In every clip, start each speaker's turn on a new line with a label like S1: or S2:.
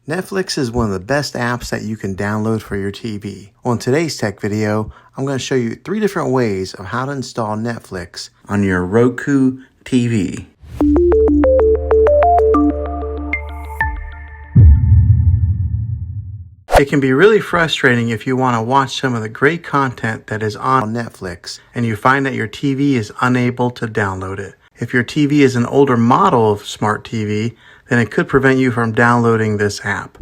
S1: Netflix is one of the best apps that you can download for your TV. On today's tech video, I'm going to show you 3 different ways of how to install Netflix on your Roku TV. It can be really frustrating if you want to watch some of the great content that is on Netflix and you find that your TV is unable to download it. If your TV is an older model of smart TV, then it could prevent you from downloading this app.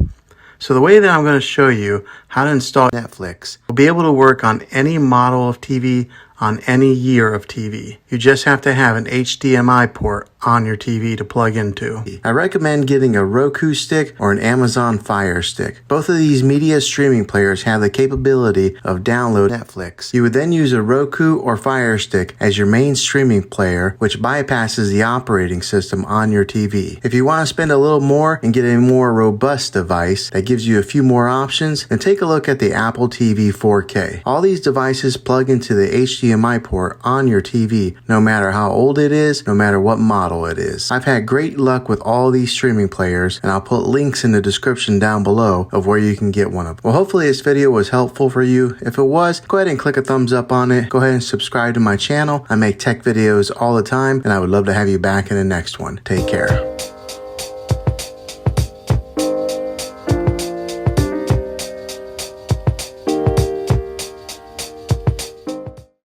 S1: So the way that I'm going to show you how to install Netflix will be able to work on any model of TV on any year of TV. You just have to have an HDMI port on your TV to plug into. I recommend getting a Roku stick or an Amazon Fire Stick. Both of these media streaming players have the capability of download Netflix. You would then use a Roku or Fire Stick as your main streaming player, which bypasses the operating system on your TV. If you want to spend a little more and get a more robust device that gives you a few more options, then take a look at the Apple TV 4K. All these devices plug into the HDMI port on your TV, no matter how old it is, no matter what model it is. I've had great luck with all these streaming players, and I'll put links in the description down below of where you can get one of them. Well, hopefully this video was helpful for you. If it was, go ahead and click a thumbs up on it. Go ahead and subscribe to my channel. I make tech videos all the time, and I would love to have you back in the next one. Take care.